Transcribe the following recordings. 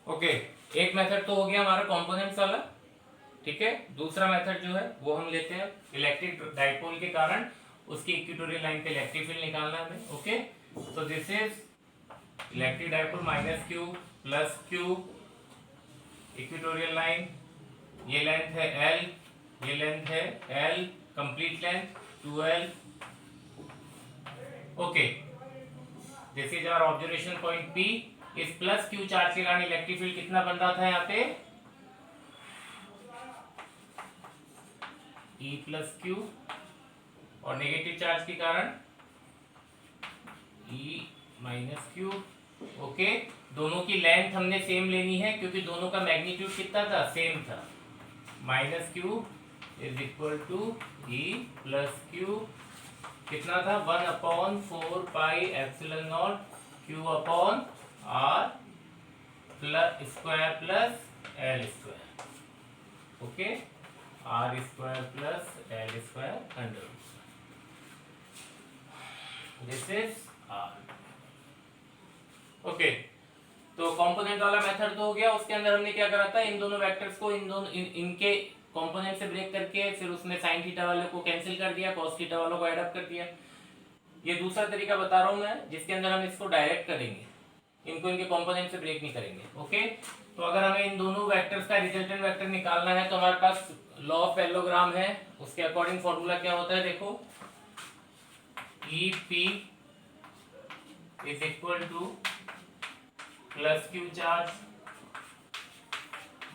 Okay, एक method तो हो गया हमारा कंपोनेंट्स वाला, ठीक है। दूसरा मेथड जो है वो हम लेते हैं इलेक्ट्रिक डाइपोल के कारण उसकी इक्वेटोरियल लाइन पे इलेक्ट्रिक फील्ड निकालना है हमें। Okay, so this is electric dipole minus Q plus Q, equatorial line, ये लेंथ है एल, ये लेंथ है L, complete length 2l। Okay, this is our observation point P। इस प्लस क्यू चार्ज के कारण इलेक्ट्रिक फील्ड कितना बन रहा था यहाँ पे, E प्लस क्यू, और नेगेटिव चार्ज के कारण E माइनस क्यू। ओके, दोनों की लेंथ हमने सेम लेनी है क्योंकि दोनों का मैग्नीट्यूड कितना था, सेम था। Minus Q is equal to E plus Q, कितना था 1/4 pi epsilon nought Q upon R plus square plus L square. Okay, R square plus L square under, this is R. Okay, तो component वाला method तो हो गया। उसके अंदर हमने क्या करा था, इन दोनों वेक्टर्स को इनके कंपोनेंट से ब्रेक करके फिर उसमें साइन थीटा वाले को कैंसिल कर दिया, cos थीटा वालों को ऐड अप कर दिया। ये दूसरा तरीका बता रहा हूं मैं जिसके अंदर हम इसको डायरेक्ट करेंगे, इनको इनके कंपोनेंट से ब्रेक नहीं करेंगे। ओके, तो अगर हमें इन दोनों वेक्टर्स का रिजल्टेंट वेक्टर निकालना है तो हमारे पास लॉ ऑफ पैरेललोग्राम है, उसके अकॉर्डिंग फॉर्मूला क्या होता है देखो, E P is equal to plus Q charge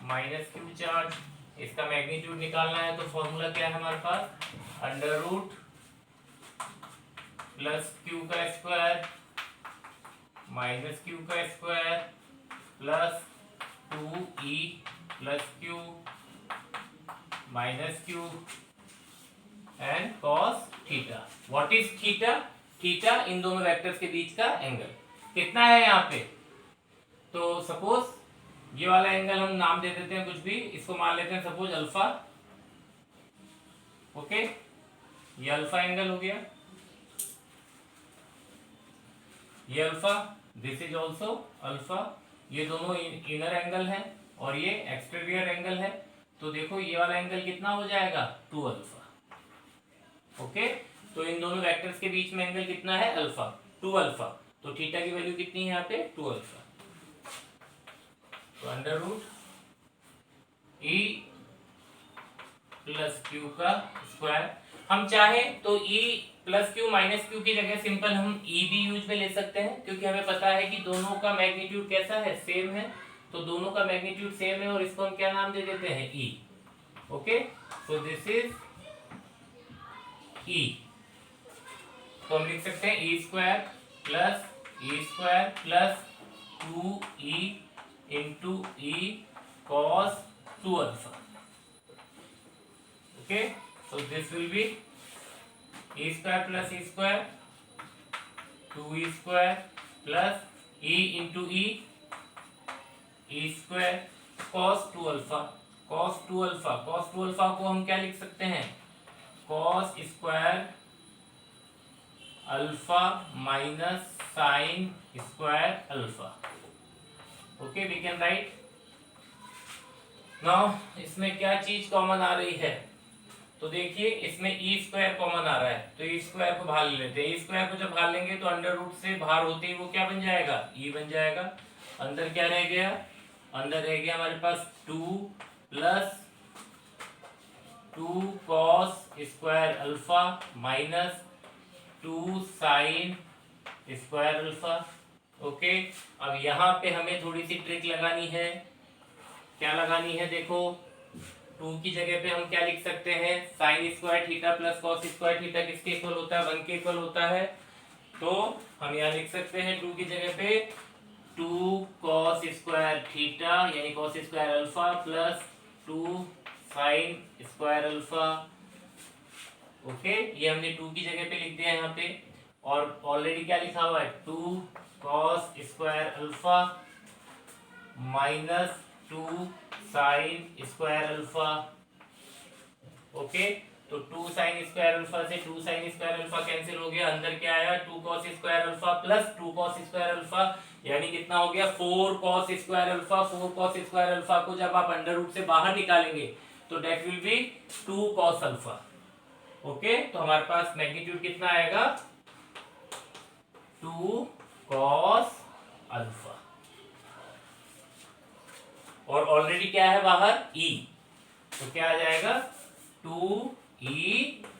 minus Q charge, इसका मैग्नीट्यूड निकालना है तो फॉर्मूला क्या है हमारे पास, अंडर रूट प्लस क्यू का स्क्वायर माइनस क्यू का square plus 2e plus Q minus Q and cos theta. What is theta, theta इन दोनों वेक्टर्स के बीच का एंगल कितना है यहाँ पे। तो सपोज ये वाला एंगल हम नाम दे देते हैं कुछ भी, इसको मान लेते हैं सपोज अल्फा। ओके, ये अल्फा एंगल हो गया, ये alpha, this is also alpha, ये दोनों इनर एंगल है और ये एक्सटीरियर एंगल है। तो देखो ये वाला एंगल कितना हो जाएगा, 2 अल्फा। ओके, तो इन दोनों वेक्टर्स के बीच में एंगल कितना है, अल्फा, 2 अल्फा। तो थीटा की वैल्यू कितनी है यहाँ पे, 2 अल्फा। तो under root E plus Q का स्क्वायर, हम चाहे तो E plus Q minus Q की जगह सिंपल हम E भी यूज में ले सकते हैं क्योंकि हमें पता है कि दोनों का मैग्नीट्यूड कैसा है, सेम है। तो दोनों का मैग्नीट्यूड सेम है और इसको हम क्या नाम दे देते हैं, E। Okay, so this is E। तो हम लिख सकते हैं E square plus E square plus 2E into E cos 2 alpha. Okay, so this will be E square plus E square 2E square plus E into E square cos 2 alpha. cos 2 alpha, cos 2 alpha को हम क्या लिख सकते हैं, cos square alpha minus sine square alpha. Okay, we can write now. इसमें क्या चीज common आ रही है, तो देखिए इसमें ई स्क्वायर कॉमन आ रहा है तो ई स्क्वायर को बाहर ले लेते हैं। ई स्क्वायर को जब बाहर लेंगे तो अंडर रूट से बाहर होते ही वो क्या बन जाएगा, ई बन जाएगा। अंदर क्या रह गया, अंदर रह गया हमारे पास 2 plus 2 cos square alpha minus 2 sign square alpha. Okay, अब यहाँ पे हमें थोड़ी सी ट्रिक लगानी है। क्या लगानी है, देखो 2 की जगह पे हम क्या लिख सकते हैं, sign square theta plus cos square theta किसके इक्वल होता है, 1 के इक्वल होता है। तो हम यहाँ लिख सकते हैं 2 की जगह पे 2 कॉस स्क्वायर थीटा यानी cos square alpha plus 2 sign square alpha. Okay, ये हमने 2 की जगह पे लिख दिया यहाँ पे, और ऑलरेडी क्या लिखा हुआ है, 2 cos square alpha minus 2 sign square alpha. Okay, तो 2 sin स्क्वायर अल्फा से 2 sin स्क्वायर अल्फा कैंसिल हो गया, अंदर क्या आया 2 cos square alpha plus 2 cos square alpha, यानी कितना हो गया 4 cos square alpha. 4 cos square alpha को जब आप अंडर रूट से बाहर निकालेंगे तो that will be 2 cos alpha. Okay, तो हमारे पास मैग्नीट्यूड कितना आएगा 2 cos अल्फा, और ऑलरेडी क्या है बाहर e, तो क्या आ जाएगा 2e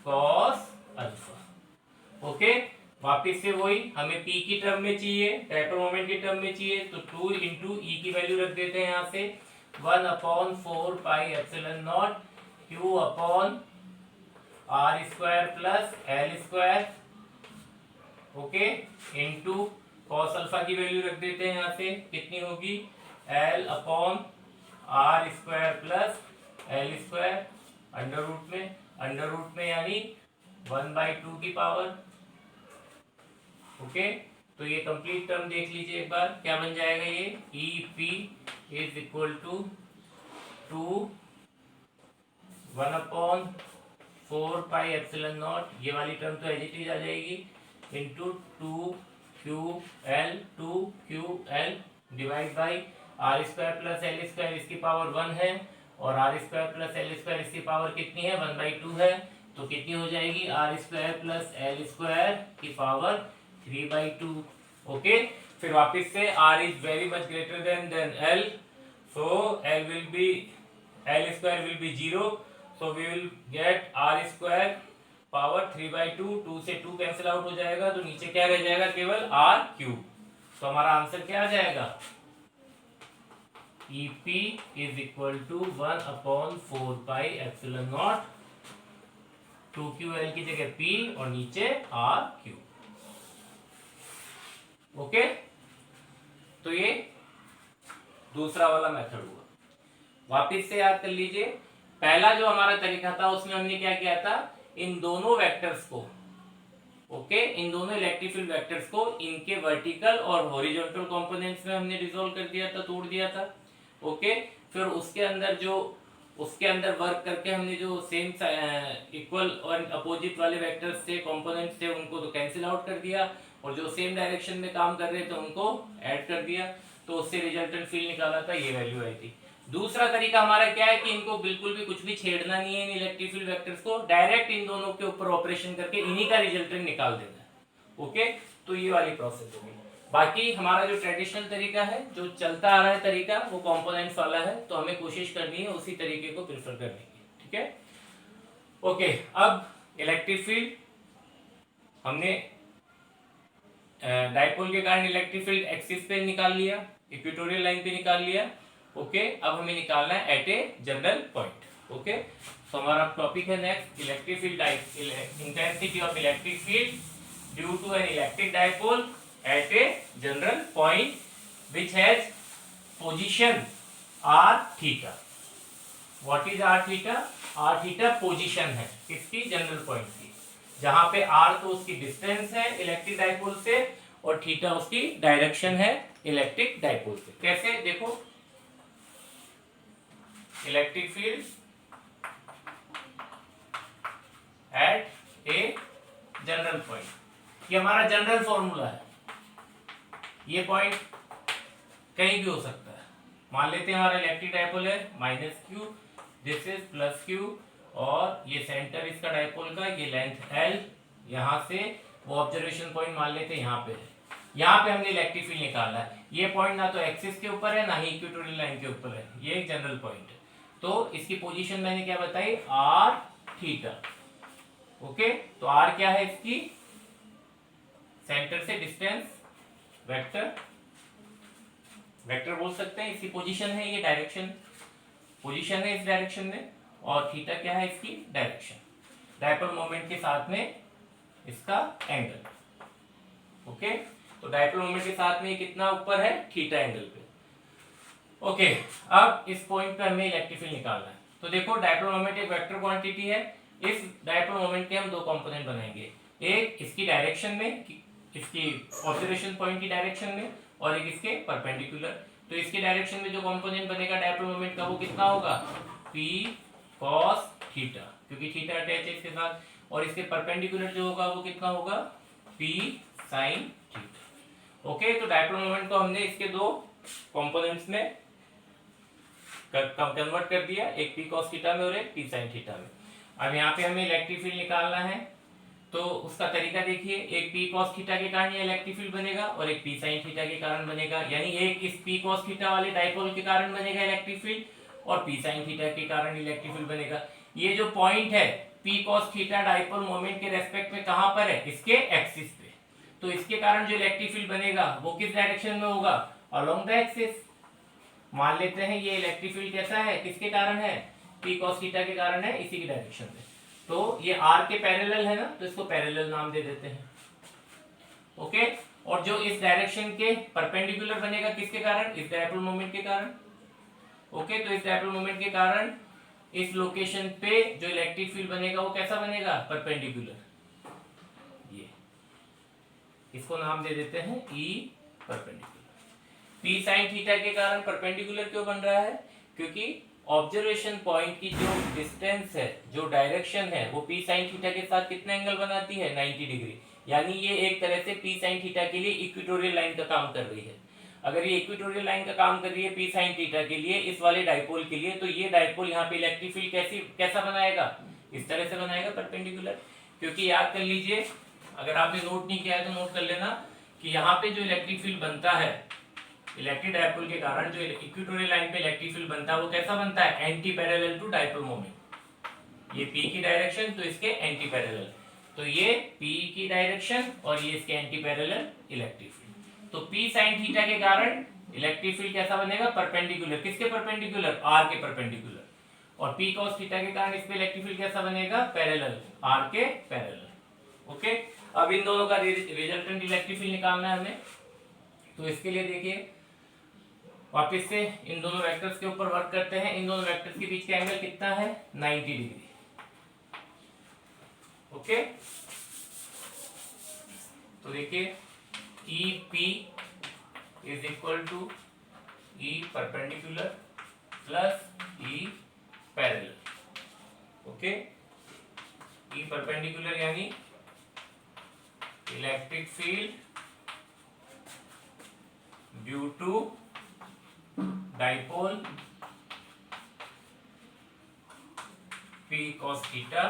cos अल्फा। ओके, वापिस से वही हमें p की टर्म में चाहिए, डायपोल मोमेंट की टर्म में चाहिए, तो 2 इंटू ई की वैल्यू रख देते हैं यहाँ से 1/4 pi epsilon naught q upon R square plus L square. Okay, into cos alpha की वैल्यू रख देते हैं यहाँ से, कितनी होगी l upon R square plus L square under root में यानी 1/2 की पावर। ओके, तो ये कंप्लीट टर्म देख लीजिए एक बार, क्या बन जाएगा ये E P is equal to 1/4 pi epsilon naught, ये वाली टर्म तो एज इट इज आ जाएगी, into 2ql divide by R square plus L square, इसकी पावर 1 है, और R square plus L square इसकी पावर कितनी है 1/2 है, तो कितनी हो जाएगी R square plus L square की पावर 3/2। ओके, फिर वापस से r is very much greater than l, so l square will be 0, so we will get r square power 3/2, 2 से 2 कैंसिल आउट हो जाएगा, तो नीचे क्या रह जाएगा केवल r क्यूब। तो हमारा आंसर क्या आ जाएगा EP is equal to 1/4 pi epsilon naught 2ql की जगह p और नीचे r क्यूब। ओके, तो ये दूसरा वाला मेथड हुआ। वापिस से याद कर लीजिए, पहला जो हमारा तरीका था उसमें हमने क्या किया था, इन दोनों वेक्टर्स को, ओके, इन दोनों इलेक्ट्रिक फील्ड वेक्टर्स को इनके वर्टिकल और हॉरिजॉन्टल कंपोनेंट्स में हमने डिसॉल्व कर दिया था, तोड़ दिया था। ओके, फिर उसके अंदर वर्क करके हमने जो सेम इक्वल और अपोजिट वाले वेक्टर्स थे, कंपोनेंट्स थे, उनको तो कैंसिल आउट कर दिया, और जो सेम डायरेक्शन में काम कर रहे थे उनको ऐड कर दिया, तो उससे रिजल्टेंट फील्ड निकाला था, ये वैल्यू आई थी। दूसरा तरीका हमारा क्या है कि इनको बिल्कुल भी कुछ भी छेड़ना नहीं है, इन इलेक्ट्रिक फील्ड वेक्टर्स को डायरेक्ट इन दोनों के ऊपर ऑपरेशन करके इन्हीं का रिजल्टेंट निकाल देना है। ओके, तो ये वाली प्रोसेस होगी। बाकी हमारा जो ट्रेडिशनल तरीका है, जो चलता आ रहा है तरीका, वो कंपोनेंट्स वाला है, तो हमें कोशिश करनी है उसी तरीके को प्रेफर करने की। ठीक है, ओके, अब इलेक्ट्रिक फील्ड हमने डाइपोल के कारण इलेक्ट्रिक फील्ड एक्सिस पे निकाल लिया, इक्वेटोरियल लाइन पे निकाल लिया। ओके, अब हमें निकालना है at a general point. Okay, तो हमारा टॉपिक है next electric field intensity of electric field due to an electric dipole at a general point which has position r theta. What is r theta? r theta position है किसकी? General point की, जहां पे r तो उसकी distance है electric dipole से और थीटा उसकी डायरेक्शन है इलेक्ट्रिक डाइपोल से। कैसे देखो, electric field eight a general point, ये हमारा जनरल फॉर्मूला है। ये पॉइंट कहीं भी हो सकता है। मान लेते हैं हमारा इलेक्ट्रिक डाइपोल है -q, दिस इज +q, और ये सेंटर इसका डाइपोल का, ये लेंथ l, यहाँ से वो ऑब्जर्वेशन पॉइंट मान लेते हैं यहाँ पे है। यहाँ पे हमने इलेक्ट्रिक फील्ड निकालना है। ये पॉइंट ना तो एक्सिस के ऊपर है ना ही इक्वेटोरियल लाइन के ऊपर है, ये एक जनरल पॉइंट है। तो इसकी पोजीशन मैंने क्या बताई? r theta. ओके, तो r क्या है इसकी? सेंटर से डिस्टेंस वेक्टर बोल सकते हैं। इसकी पोजीशन है, ये डायरेक्शन पोजीशन है इस डायरेक्शन में, और थीटा क्या है? इसकी डायरेक्शन, डाइपोल मोमेंट के साथ में इसका एंगल। ओके, तो डाइपोल मोमेंट के साथ में ये कितना ऊपर है? थीटा एंगल पे। ओके, अब इस पॉइंट पे हमें इलेक्ट्रिक फील्ड निकालना है। तो देखो, डाइपोल मोमेंट एक वेक्टर क्वांटिटी है। इस डाइपोल मोमेंट के हम दो कंपोनेंट बनाएंगे, एक इसकी डायरेक्शन में, इसकी ऑब्जर्वेशन पॉइंट की डायरेक्शन में, और एक इसके परपेंडिकुलर। तो इसके डायरेक्शन में जो कंपोनेंट बनेगा डाइपोल मोमेंट का, वो कितना होगा? p cos theta. क्योंकि थीटा अटैच है इसके साथ, और इसके परपेंडिकुलर जो होगा वो कितना होगा, पी साइन थीटा। ओके, तो डायपोल मोमेंट को हमने इसके दो कंपोनेंट्स में कन्वर्ट कर दिया, एक पी कॉस थीटा में और एक पी साइन थीटा में। अब यहाँ पे हमें इलेक्ट्रिक फील्ड निकालना है, तो उसका तरीका देखिए, एक पी कॉस थीटा के कारण ये इलेक्ट्रिक फील्ड बनेगा और एक पी साइन थीटा के कारण बनेगा, यानी एक इस पी कॉस थीटा वाले डायपोल के कारण बनेगा इलेक्ट्रिक फील्ड और पी साइन थीटा के कारण इलेक्ट्रिक फील्ड बनेगा। ये जो पॉइंट है P cos theta dipole moment के रेस्पेक्ट में कहां पर है, इसके एक्सिस पे, तो इसके कारण जो इलेक्ट्रिक फील्ड बनेगा वो किस डायरेक्शन में होगा, अलोंग द एक्सिस। मान लेते हैं ये इलेक्ट्रिक फील्ड कैसा है, किसके कारण है, पी कॉस थीटा के कारण है, इसी की डायरेक्शन में। तो ये आर के पैरेलल है ना, तो इसको पैरेलल नाम दे देते हैं। ओके, और जो इस डायरेक्शन के परपेंडिकुलर बनेगा किसके कारण, इस डायपोल मोमेंट के कारण। ओके, तो इस डायपोल मोमेंट के कारण इस लोकेशन पे जो इलेक्ट्रिक फील्ड बनेगा वो कैसा बनेगा, परपेंडिकुलर। ये इसको नाम दे देते हैं E perpendicular. P sine theta के कारण परपेंडिकुलर क्यों बन रहा है, क्योंकि ऑब्जर्वेशन पॉइंट की जो डिस्टेंस है, जो डायरेक्शन है, वो पी साइन थीटा के साथ कितना एंगल बनाती है, 90 डिग्री। यानी ये एक तरह से पी साइन थीटा के लिए इक्वेटोरियल लाइन का काम कर रही है। अगर ये इक्वेटोरियल लाइन का काम कर रही है पी साइन थीटा के लिए, इस वाले डायपोल के लिए, तो ये डायपोल यहाँ पे इलेक्ट्रिक फील्ड कैसा बनाएगा, इस तरह से बनाएगा, परपेंडिकुलर। क्योंकि याद कर लीजिए, अगर आपने नोट नहीं किया है तो नोट कर लेना कि यहाँ पे जो इलेक्ट्रिक फील्ड बनता है इलेक्ट्रिक डायपोल के कारण, जो इक्वेटोरियल लाइन पे इलेक्ट्रिक फील्ड बनता है वो कैसा बनता है, anti parallel to dipole moment. ये पी की डायरेक्शन, तो इसके एंटी पैरेलल, तो ये पी की डायरेक्शन और ये इसके एंटी पैरेलल इलेक्ट्रिक फील्ड। तो पी साइन थीटा के कारण इलेक्ट्रिक फील्ड कैसा बनेगा, परपेंडिकुलर, किसके परपेंडिकुलर, आर के परपेंडिकुलर। और पी कॉस थीटा के कारण इस पे इलेक्ट्रिक फील्ड कैसा बनेगा, पैरेलल, आर के पैरेलल। ओके, अब इन दोनों का रिजल्टेंट इलेक्ट्रिक फील्ड निकालना है हमें। तो इसके लिए देखिए वापस से इन दोनों वेक्टर्स के ऊपर वर्क करते हैं। इन दोनों वेक्टर्स के बीच का एंगल कितना है, 90 डिग्री। ओके, तो देखिए E P is equal to E perpendicular plus E parallel. Okay, E perpendicular यानी electric field due to dipole P cos theta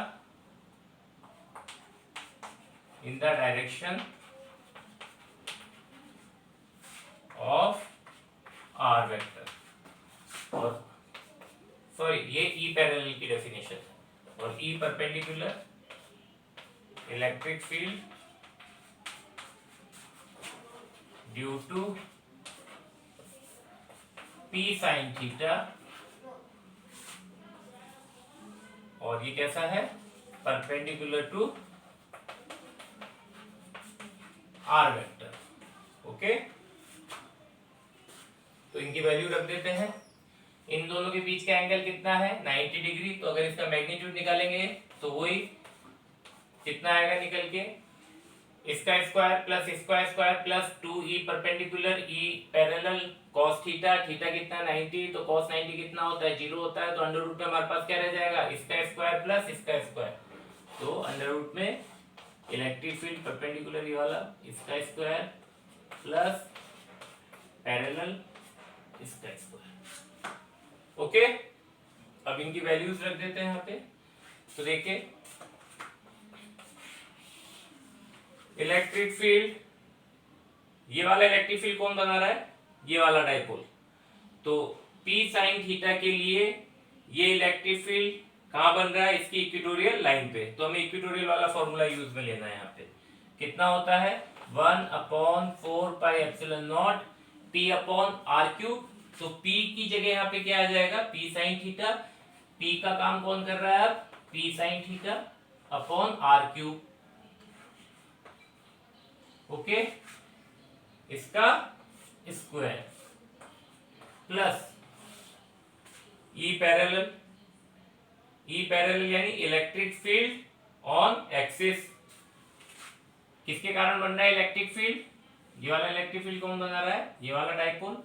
in the direction of R vector। और sorry, ये E parallel की definition है, और E perpendicular electric field due to P sine theta, और ये कैसा है, perpendicular to R vector. Okay, तो इनकी वैल्यू रख देते हैं। इन दोनों के बीच का एंगल कितना है, 90 डिग्री। तो अगर इसका मैग्नीट्यूड निकालेंगे तो वही कितना आएगा निकल के, इसका स्क्वायर प्लस इसका square plus 2e perpendicular e parallel cos theta, theta कितना 90, तो cos 90 कितना होता है, 0 होता है। तो अंडर रूट में हमारे पास क्या रह जाएगा, इसका स्क्वायर प्लस इसका स्क्वायर, तो अंडर रूट में इलेक्ट्रिक फील्ड परपेंडिकुलर ये वाला, इसका स्क्वायर प्लस पैरेलल इसका स्क्वायर। ओके, अब इनकी वैल्यूज रख देते हैं यहाँ पे। तो देखिए इलेक्ट्रिक फील्ड, ये वाला इलेक्ट्रिक फील्ड कौन बना रहा है, ये वाला डायपोल। तो P साइन थीटा के लिए ये इलेक्ट्रिक फील्ड कहां बन रहा है, इसकी इक्वेटोरियल लाइन पे। तो हमें इक्वेटोरियल वाला फॉर्मूला यूज में लेना है। यहाँ पे कितना होता है, 1/4 pi epsilon not P upon R cube. तो P की जगह यहाँ पे क्या आ जाएगा, P साइन थीटा। P का काम कौन कर रहा है अब, P sine theta upon R cube. Okay, इसका square plus E parallel, E parallel यानी इलेक्ट्रिक फील्ड ऑन एक्सिस। किसके कारण बन रहा है इलेक्ट्रिक फील्ड, ये वाला इलेक्ट्रिक फील्ड कौन बना रहा है, ये वाला डायपोल।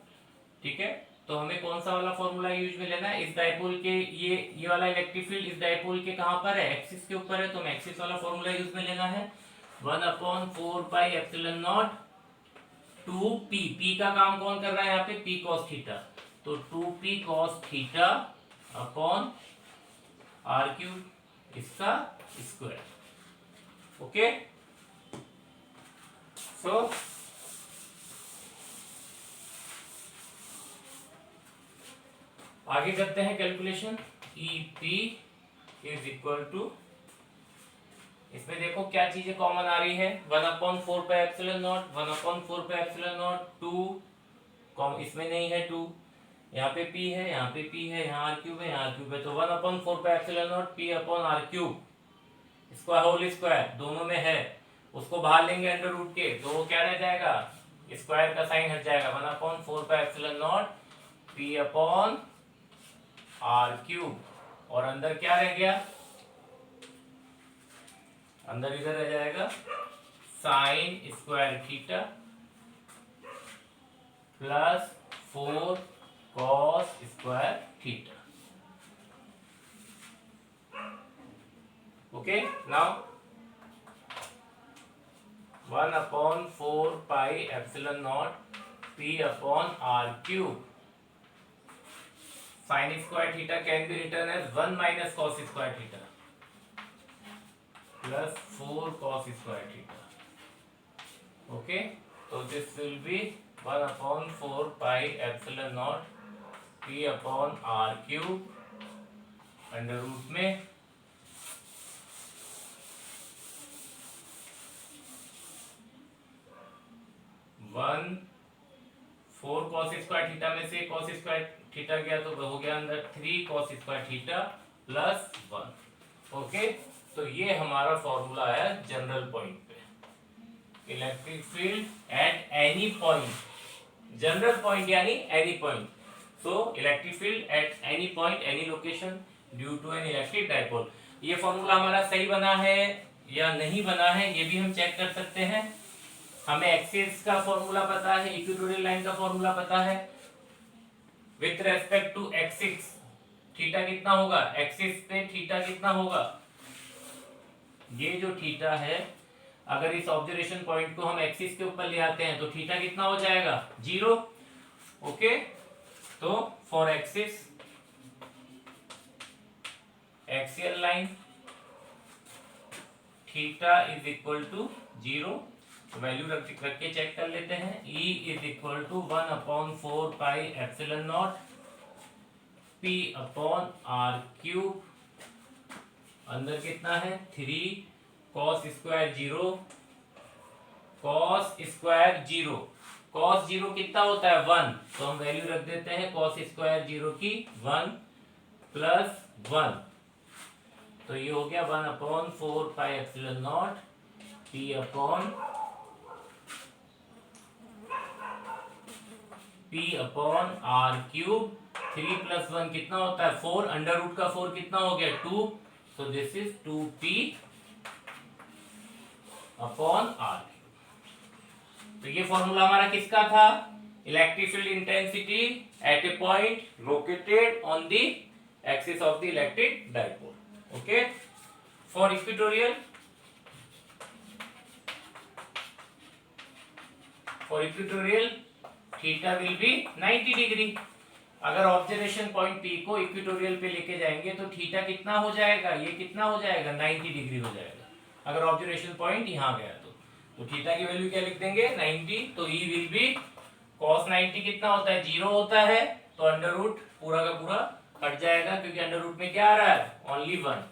ठीक है, तो हमें कौन सा वाला फॉर्मूला यूज में लेना है, इस डायपोल के ये वाला इलेक्ट्रिक फील्ड इस डायपोल के कहां पर है, एक्सिस के ऊपर है, तो हमें एक्सिस वाला फॉर्मूला यूज में लेना है 1/4πε0 2p, p का काम कौन कर रहा है यहाँ पे, p cos थीटा, तो 2p cos theta upon r cube इसका स्क्वायर। ओके, सो आगे करते हैं calculation. EP is equal to, इसमें देखो क्या चीजें कॉमन आ रही है, 1/4πε0 1/4πε0 2, इसमें नहीं है 2, यहाँ पे p है, यहाँ पे p है, यहाँ r क्यूब है, यहाँ r क्यूब है, तो 1/4πε0 p अपॉन r क्यूब इसका होल स्क्वायर दोनों में है, उसको बाहर लेंगे अंडर रूट के, तो वो क्या रह जाएगा, स्क्वायर का साइन हट जाएगा, 1/4πε0 p अपॉन r क्यूब, और अंदर क्या रह गया, अंदर इधर रह जाएगा sine square theta plus 4 cos square theta. Okay, now 1/4πε0 p upon r cube, sine square theta can be written as 1 minus cos square theta plus 4 cos square theta। Okay, तो this will be 1/4πε0 p upon r cube under root में 4 cos square theta में से cos square theta गया तो हो गया अंदर 3 cos square theta plus 1। Okay, तो ये हमारा फॉर्मूला है जनरल पॉइंट पे, electric field at any point, general point यानी any point, so electric field at any point any location due to an electric dipole. ये फॉर्मूला हमारा सही बना है या नहीं बना है ये भी हम चेक कर सकते हैं। हमें एक्सिस का फॉर्मूला पता है, इक्वेटोरियल लाइन का फॉर्मूला पता है, with respect to axis theta कितना होगा, एक्सिस पे थीटा कितना होगा, ये जो थीटा है अगर इस ऑब्जर्वेशन पॉइंट को हम एक्सिस के ऊपर ले आते हैं तो थीटा कितना हो जाएगा, 0। ओके, तो for axis axial line theta is equal to 0, value रख के चेक कर लेते हैं। E is equal to 1/4πε0 p upon r cube, अंदर कितना है 3 cos square 0 cos square 0, cos 0 कितना होता है 1, तो हम वैल्यू रख देते हैं cos स्क्वायर 0 की 1 प्लस 1, तो ये हो गया 1/4πε0 p upon r cube, 3 plus 1 कितना होता है 4, अंडर रूट का 4 कितना हो गया 2, so this is 2p upon r। तो ये फॉर्मूला हमारा किसका था, electric field intensity at A point located on the axis of the electric dipole. Okay, for equatorial theta will be 90 degree. अगर ऑब्जर्वेशन पॉइंट P को equatorial पे लेके जाएंगे तो थीटा कितना हो जाएगा, ये कितना हो जाएगा 90 डिग्री हो जाएगा। अगर ऑब्जर्वेशन पॉइंट यहाँ गया तो थीटा की वैल्यू क्या लिख देंगे 90, तो E विल बी cos 90 कितना होता है 0 होता है, तो अंडर रूट पूरा का पूरा हट जाएगा क्योंकि अंडर रूट में क्या आ रहा है ओनली 1,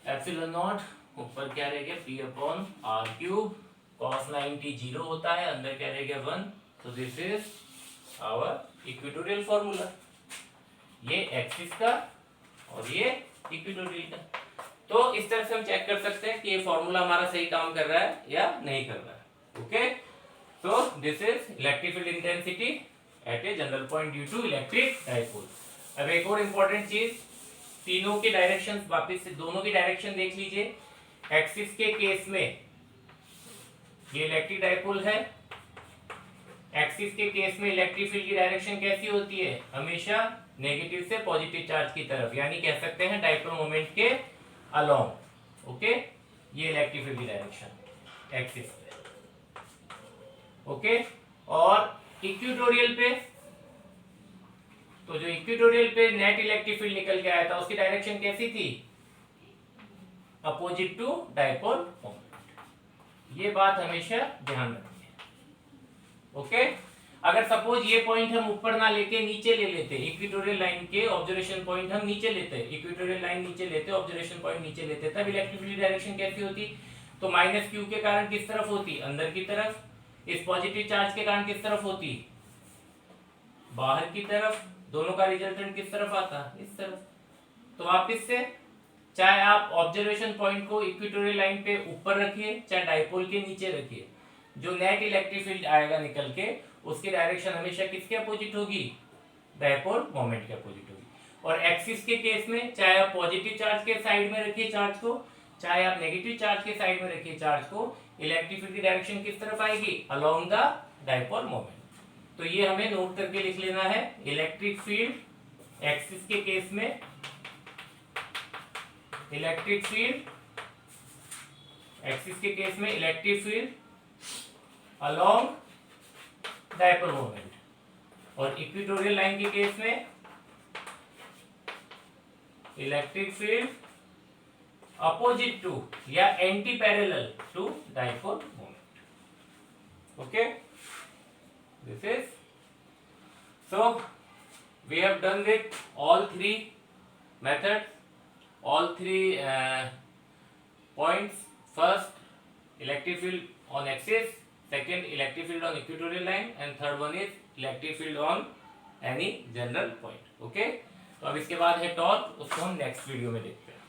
एप्सिलॉन नॉट ऊपर क्या रह गया p upon r cube, cos 90 0 होता है, अंदर क्या रह गया 1, तो this is our equatorial formula. ये एक्सिस का और ये इक्वेटोरियल का। तो इस तरह से हम चेक कर सकते हैं कि ये फॉर्मूला हमारा सही काम कर रहा है या नहीं कर रहा है। ओके, तो this is electric field intensity at a general point due to electric dipole. अब एक और इंपॉर्टेंट चीज, तीनों की डायरेक्शन वापस से दोनों की डायरेक्शन देख लीजिए। एक्सिस के केस में ये इलेक्ट्रिक डायपोल है, एक्सिस के केस में इलेक्ट्रिक फील्ड की डायरेक्शन कैसी होती है, हमेशा नेगेटिव से पॉजिटिव चार्ज की तरफ, यानी कह सकते हैं डाइपोल मोमेंट के अलोंग। ओके, ये इलेक्ट्रिक फील्ड की डायरेक्शन एक्सिस पे। ओके, और इक्वेटोरियल पे, तो जो इक्वेटोरियल पे नेट इलेक्ट्रिक फील्ड निकल के आया था उसकी डायरेक्शन कैसी थी, अपोजिट टू डाइपोल मोमेंट। ये बात हमेशा ध्यान रखनी है। ओके, अगर सपोज ये पॉइंट हम ऊपर ना लेके नीचे ले लेते, इक्वेटोरियल लाइन के ऑब्जर्वेशन पॉइंट हम नीचे लेते, इक्वेटोरियल लाइन नीचे लेते, ऑब्जर्वेशन पॉइंट नीचे लेते, तब इलेक्ट्रिक फील्ड डायरेक्शन कैसी होती, तो माइनस क्यू के कारण किस तरफ होती, अंदर की तरफ। इस पॉजिटिव चार्ज के कारण किस तरफ होती, बाहर की तरफ। दोनों का रिजल्टेंट किस तरफ आता, इस तरफ। तो वापस से, चाहे आप ऑब्जर्वेशन पॉइंट को इक्वेटोरियल लाइन पे ऊपर रखिए, चाहे डाइपोल के नीचे रखिए, जो नेट इलेक्ट्रिक फील्ड आएगा निकल के, उसकी डायरेक्शन हमेशा किसके अपोजिट होगी, डाइपोल मोमेंट के अपोजिट होगी। और एक्सिस के केस में, चाहे आप पॉजिटिव चार्ज के साइड में रखिए चार्ज को, चाहे आप नेगेटिव चार्ज के साइड में रखिए चार्ज को, इलेक्ट्रिक फील्ड की डायरेक्शन किस तरफ आएगी, अलोंग द डाइपोल मोमेंट। तो ये हमें नोट करके लिख लेना है, इलेक्ट्रिक फील्ड एक्सिस के केस में, इलेक्ट्रिक फील्ड एक्सिस के केस में electric field along dipole moment, और इक्वेटोरियल लाइन के केस में इलेक्ट्रिक फील्ड अपोजिट टू या anti parallel to dipole moment. Okay, this is, so we have done with all three methods, all three points. First, electric field on axis, second electric field on equatorial line, and third one is electric field on any general point. Okay, तो अब इसके बाद है torque, उसको हम next video में देखते हैं।